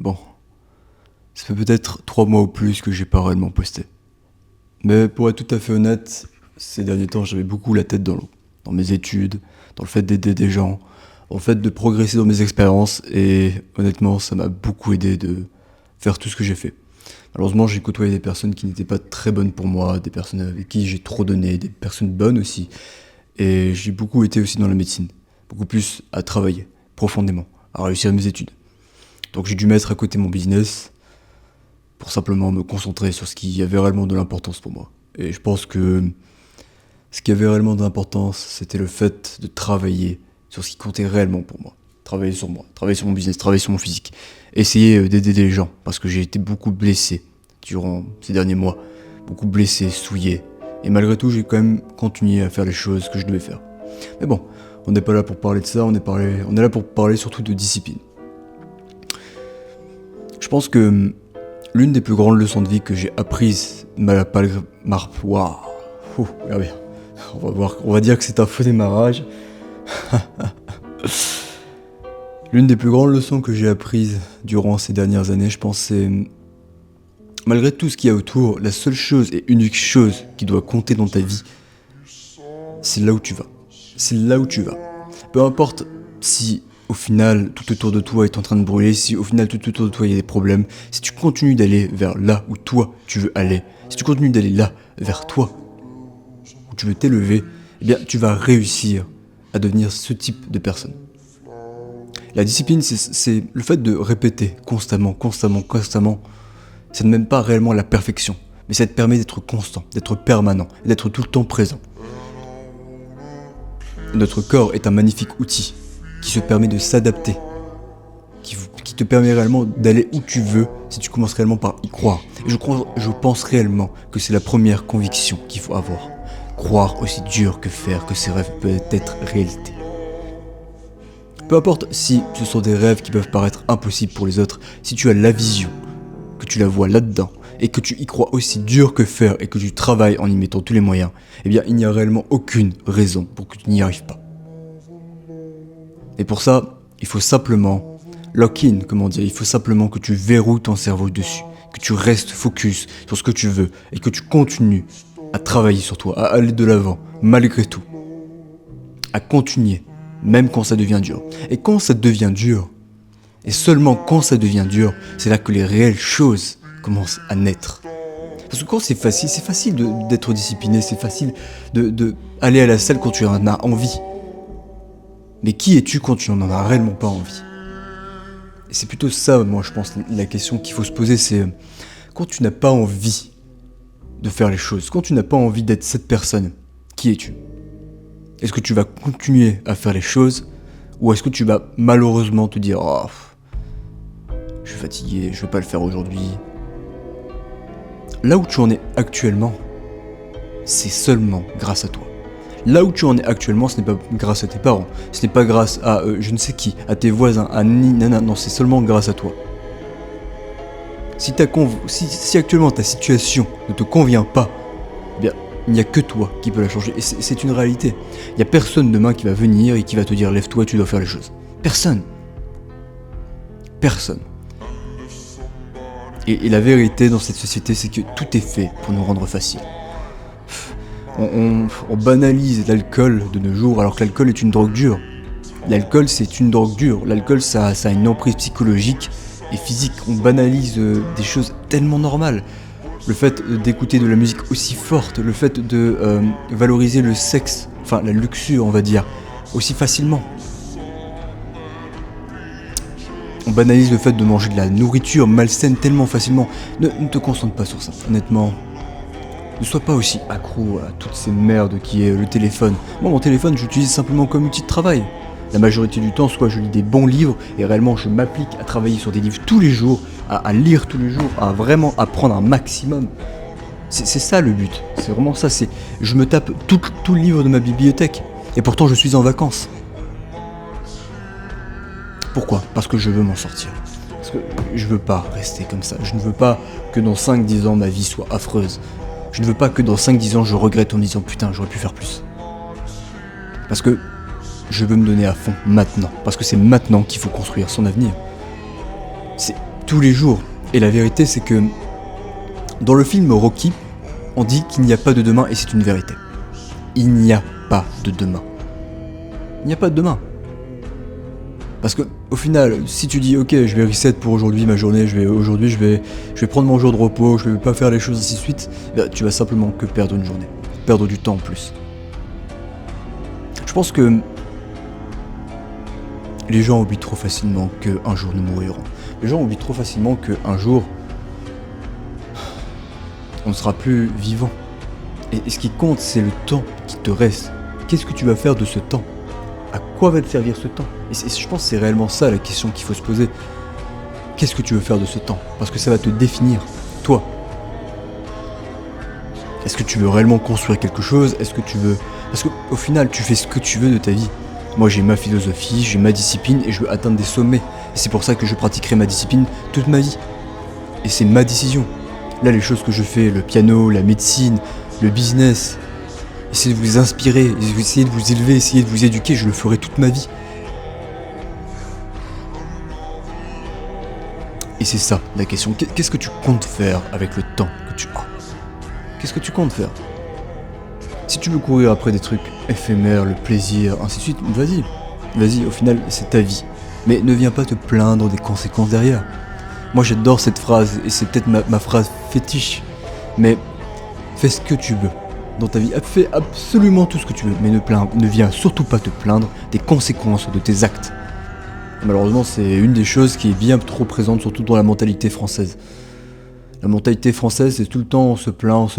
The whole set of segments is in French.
bon, ça fait peut-être 3 mois ou plus que j'ai pas réellement posté. Mais pour être tout à fait honnête, ces derniers temps, j'avais beaucoup la tête dans l'eau. Dans mes études, dans le fait d'aider des gens, dans le fait de progresser dans mes expériences, et honnêtement, ça m'a beaucoup aidé de faire tout ce que j'ai fait. Malheureusement, j'ai côtoyé des personnes qui n'étaient pas très bonnes pour moi, des personnes avec qui j'ai trop donné, des personnes bonnes aussi. Et j'ai beaucoup été aussi dans la médecine, beaucoup plus à travailler, profondément, à réussir mes études. Donc j'ai dû mettre à côté mon business pour simplement me concentrer sur ce qui avait réellement de l'importance pour moi. Et je pense que ce qui avait réellement de l'importance, c'était le fait de travailler sur ce qui comptait réellement pour moi. Travailler sur moi, travailler sur mon business, travailler sur mon physique. Essayer d'aider des gens, parce que j'ai été beaucoup blessé durant ces derniers mois. Beaucoup blessé, souillé. Et malgré tout, j'ai quand même continué à faire les choses que je devais faire. Mais bon, on n'est pas là pour parler de ça, on est là pour parler surtout de discipline. Je pense que l'une des plus grandes leçons de vie que j'ai apprises waouh. Regardez. On va dire que c'est un faux démarrage. L'une des plus grandes leçons que j'ai apprises durant ces dernières années, je pense, c'est malgré tout ce qu'il y a autour, la seule chose et unique chose qui doit compter dans ta vie, c'est là où tu vas. C'est là où tu vas. Peu importe si au final tout autour de toi est en train de brûler, si au final tout autour de toi il y a des problèmes, si tu continues d'aller vers là où toi tu veux aller, si tu continues d'aller là vers toi où tu veux t'élever, eh bien tu vas réussir à devenir ce type de personne. La discipline, c'est le fait de répéter constamment. Ça ne mène pas réellement à la perfection, mais ça te permet d'être constant, d'être permanent, d'être tout le temps présent. Notre corps est un magnifique outil qui se permet de s'adapter, qui te permet réellement d'aller où tu veux si tu commences réellement par y croire. Et je pense réellement que c'est la première conviction qu'il faut avoir. Croire aussi dur que faire que ses rêves peuvent être réalité. Peu importe si ce sont des rêves qui peuvent paraître impossibles pour les autres, si tu as la vision, que tu la vois là-dedans, et que tu y crois aussi dur que faire, et que tu travailles en y mettant tous les moyens, eh bien il n'y a réellement aucune raison pour que tu n'y arrives pas. Et pour ça, il faut simplement lock-in, il faut simplement que tu verrouilles ton cerveau dessus, que tu restes focus sur ce que tu veux, et que tu continues à travailler sur toi, à aller de l'avant, malgré tout, à continuer, même quand ça devient dur. Et quand ça devient dur, et seulement quand ça devient dur, c'est là que les réelles choses commencent à naître. Parce que quand c'est facile d'être discipliné, c'est facile de aller à la salle quand tu en as envie. Mais qui es-tu quand tu n'en as réellement pas envie ? Et c'est plutôt ça, moi je pense, la question qu'il faut se poser, c'est quand tu n'as pas envie de faire les choses, quand tu n'as pas envie d'être cette personne, qui es-tu ? Est-ce que tu vas continuer à faire les choses, ou est-ce que tu vas malheureusement te dire « Oh, je suis fatigué, je vais pas le faire aujourd'hui ». Là où tu en es actuellement, c'est seulement grâce à toi. Là où tu en es actuellement, ce n'est pas grâce à tes parents, ce n'est pas grâce à je ne sais qui, à tes voisins, à nana, non, c'est seulement grâce à toi. Si actuellement ta situation ne te convient pas, eh bien, il n'y a que toi qui peux la changer. Et c'est une réalité. Il n'y a personne demain qui va venir et qui va te dire « Lève-toi, tu dois faire les choses ». Personne. Personne. Et la vérité dans cette société, c'est que tout est fait pour nous rendre facile. On banalise l'alcool de nos jours alors que l'alcool est une drogue dure. L'alcool, c'est une drogue dure. L'alcool, ça a une emprise psychologique et physique. On banalise des choses tellement normales. Le fait d'écouter de la musique aussi forte, le fait de valoriser le sexe, enfin la luxure on va dire, aussi facilement. On banalise le fait de manger de la nourriture malsaine tellement facilement. Ne te concentre pas sur ça, honnêtement. Ne sois pas aussi accro à toutes ces merdes qui est le téléphone. Moi mon téléphone j'utilise simplement comme outil de travail. La majorité du temps, soit je lis des bons livres et réellement je m'applique à travailler sur des livres tous les jours, à lire tous les jours, à vraiment apprendre un maximum. C'est ça le but, c'est vraiment ça, je me tape tout le livre de ma bibliothèque et pourtant je suis en vacances. Pourquoi ? Parce que je veux m'en sortir. Parce que je veux pas rester comme ça. Je ne veux pas que dans 5-10 ans ma vie soit affreuse. Je ne veux pas que dans 5-10 ans je regrette en me disant putain j'aurais pu faire plus. Parce que je veux me donner à fond maintenant. Parce que c'est maintenant qu'il faut construire son avenir. tous les jours. Et la vérité, c'est que dans le film Rocky, on dit qu'il n'y a pas de demain et c'est une vérité. Il n'y a pas de demain. Il n'y a pas de demain. Parce que au final, si tu dis ok, je vais reset pour aujourd'hui ma journée, je vais prendre mon jour de repos, je vais pas faire les choses ainsi de suite, bah, tu vas simplement que perdre une journée, perdre du temps en plus. Je pense que les gens oublient trop facilement qu'un jour nous mourrons. Les gens oublient trop facilement qu'un jour on ne sera plus vivant. Et ce qui compte, c'est le temps qui te reste. Qu'est-ce que tu vas faire de ce temps ? À quoi va te servir ce temps ? Et je pense que c'est réellement ça la question qu'il faut se poser. Qu'est-ce que tu veux faire de ce temps ? Parce que ça va te définir, toi. Est-ce que tu veux réellement construire quelque chose ? Est-ce que tu veux... Parce qu'au final, tu fais ce que tu veux de ta vie. Moi, j'ai ma philosophie, j'ai ma discipline et je veux atteindre des sommets. Et c'est pour ça que je pratiquerai ma discipline toute ma vie. Et c'est ma décision. Là, les choses que je fais, le piano, la médecine, le business, essayez de vous inspirer, essayez de vous élever, essayez de vous éduquer, je le ferai toute ma vie. Et c'est ça la question. Qu'est-ce que tu comptes faire avec le temps que tu as ? Qu'est-ce que tu comptes faire ? Si tu veux courir après des trucs éphémères, le plaisir, ainsi de suite, vas-y, au final, c'est ta vie. Mais ne viens pas te plaindre des conséquences derrière. Moi, j'adore cette phrase, et c'est peut-être ma phrase fétiche, mais fais ce que tu veux. Dans ta vie, fais absolument tout ce que tu veux, mais ne viens surtout pas te plaindre des conséquences de tes actes. Malheureusement, c'est une des choses qui est bien trop présente, surtout dans la mentalité française. La mentalité française, c'est tout le temps on se plaint,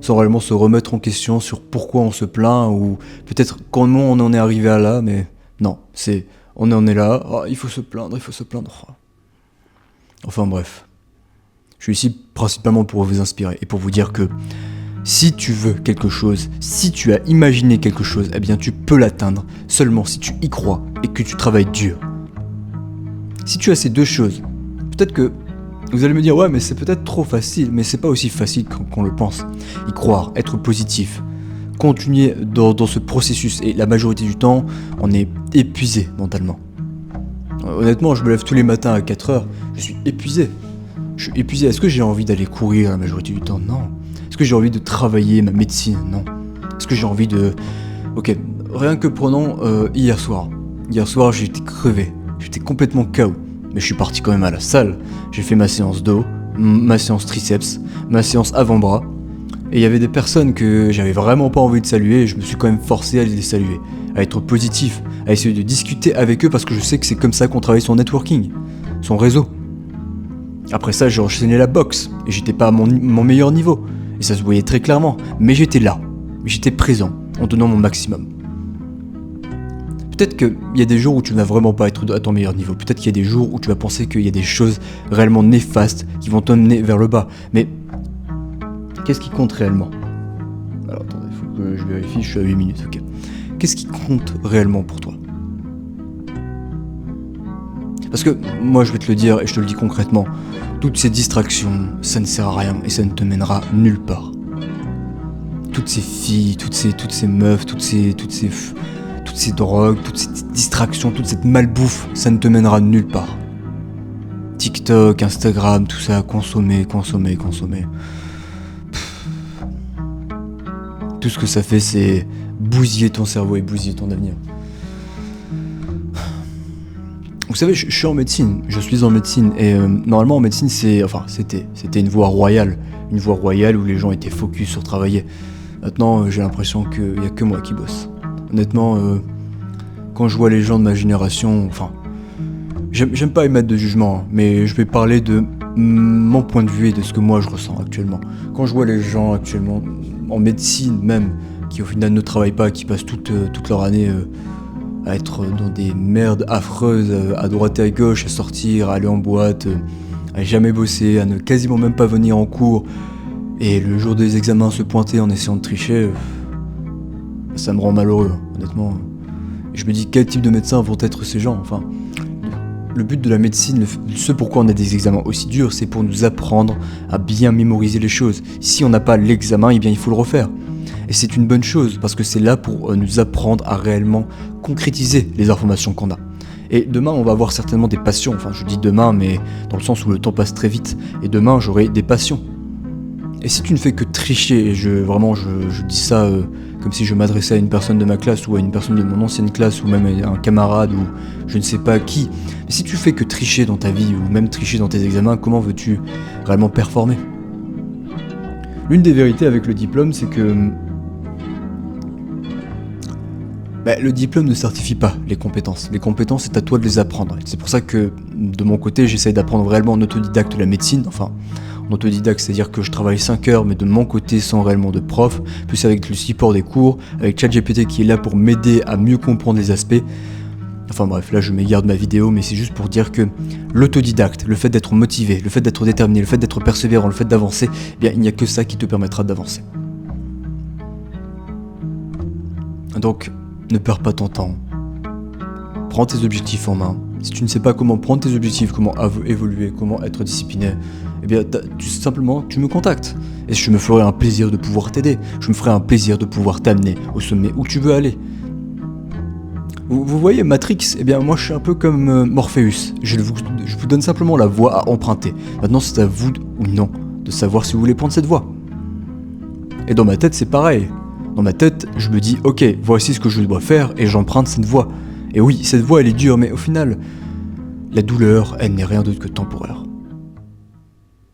sans réellement se remettre en question sur pourquoi on se plaint, ou peut-être comment on en est arrivé à là, mais non, on en est là, il faut se plaindre. Enfin bref, je suis ici principalement pour vous inspirer et pour vous dire que si tu veux quelque chose, si tu as imaginé quelque chose, eh bien tu peux l'atteindre seulement si tu y crois et que tu travailles dur. Si tu as ces deux choses, peut-être que vous allez me dire ouais mais c'est peut-être trop facile, mais c'est pas aussi facile qu'on le pense. Y croire, être positif, continuer dans ce processus et la majorité du temps, on est épuisé mentalement. Honnêtement, je me lève tous les matins à 4h, je suis épuisé. Est-ce que j'ai envie d'aller courir la majorité du temps ? Non. Est-ce que j'ai envie de travailler ma médecine ? Non. Est-ce que j'ai envie de... Ok, rien que prenons hier soir. Hier soir, j'étais crevé. J'étais complètement KO. Mais je suis parti quand même à la salle. J'ai fait ma séance dos, ma séance triceps, ma séance avant-bras. Et il y avait des personnes que j'avais vraiment pas envie de saluer et je me suis quand même forcé à les saluer. À être positif, à essayer de discuter avec eux parce que je sais que c'est comme ça qu'on travaille son networking, son réseau. Après ça, j'ai enchaîné la boxe et j'étais pas à mon meilleur niveau. Et ça se voyait très clairement, mais j'étais là, j'étais présent, en donnant mon maximum. Peut-être qu'il y a des jours où tu ne vas vraiment pas être à ton meilleur niveau, peut-être qu'il y a des jours où tu vas penser qu'il y a des choses réellement néfastes qui vont t'emmener vers le bas, mais qu'est-ce qui compte réellement ? Alors attendez, il faut que je vérifie, je suis à 8 minutes, ok. Qu'est-ce qui compte réellement pour toi ? Parce que moi je vais te le dire et je te le dis concrètement, toutes ces distractions, ça ne sert à rien et ça ne te mènera nulle part. Toutes ces filles, toutes ces meufs, toutes ces drogues, toutes ces distractions, toute cette malbouffe, ça ne te mènera nulle part. TikTok, Instagram, tout ça, consommer. Tout ce que ça fait, c'est bousiller ton cerveau et bousiller ton avenir. Vous savez, je suis en médecine, et normalement en médecine c'était une voie royale où les gens étaient focus sur travailler. Maintenant j'ai l'impression qu'il n'y a que moi qui bosse. Honnêtement, quand je vois les gens de ma génération, j'aime pas émettre de jugement, hein, mais je vais parler de mon point de vue et de ce que moi je ressens actuellement. Quand je vois les gens actuellement, en médecine même, qui au final ne travaillent pas, qui passent toute leur année à être dans des merdes affreuses, à droite et à gauche, à sortir, à aller en boîte, à jamais bosser, à ne quasiment même pas venir en cours, et le jour des examens se pointer en essayant de tricher, ça me rend malheureux, honnêtement. Et je me dis quel type de médecins vont être ces gens, Le but de la médecine, ce pourquoi on a des examens aussi durs, c'est pour nous apprendre à bien mémoriser les choses. Si on n'a pas l'examen, eh bien il faut le refaire. Et c'est une bonne chose, parce que c'est là pour nous apprendre à réellement concrétiser les informations qu'on a. Et demain, on va avoir certainement des passions. Enfin, je dis demain, mais dans le sens où le temps passe très vite. Et demain, j'aurai des passions. Et si tu ne fais que tricher, et je dis ça comme si je m'adressais à une personne de ma classe ou à une personne de mon ancienne classe ou même à un camarade ou je ne sais pas qui, mais si tu fais que tricher dans ta vie ou même tricher dans tes examens, comment veux-tu réellement performer? L'une des vérités avec le diplôme, c'est que le diplôme ne certifie pas les compétences. Les compétences, c'est à toi de les apprendre. C'est pour ça que, de mon côté, j'essaye d'apprendre réellement en autodidacte la médecine. Enfin, en autodidacte, c'est-à-dire que je travaille 5 heures, mais de mon côté, sans réellement de prof, plus avec le support des cours, avec ChatGPT qui est là pour m'aider à mieux comprendre les aspects. Enfin bref, là je m'égare de ma vidéo, mais c'est juste pour dire que l'autodidacte, le fait d'être motivé, le fait d'être déterminé, le fait d'être persévérant, le fait d'avancer, eh bien il n'y a que ça qui te permettra d'avancer. Donc, ne perds pas ton temps. Prends tes objectifs en main. Si tu ne sais pas comment prendre tes objectifs, comment évoluer, comment être discipliné, eh bien, tu me contactes. Et je me ferai un plaisir de pouvoir t'aider. Je me ferai un plaisir de pouvoir t'amener au sommet où tu veux aller. Vous voyez Matrix, eh bien moi je suis un peu comme Morpheus. Je vous donne simplement la voie à emprunter. Maintenant c'est à vous ou non de savoir si vous voulez prendre cette voie. Et dans ma tête c'est pareil. Dans ma tête, je me dis, ok, voici ce que je dois faire et j'emprunte cette voie. Et oui, cette voie elle est dure, mais au final, la douleur, elle n'est rien d'autre que temporaire.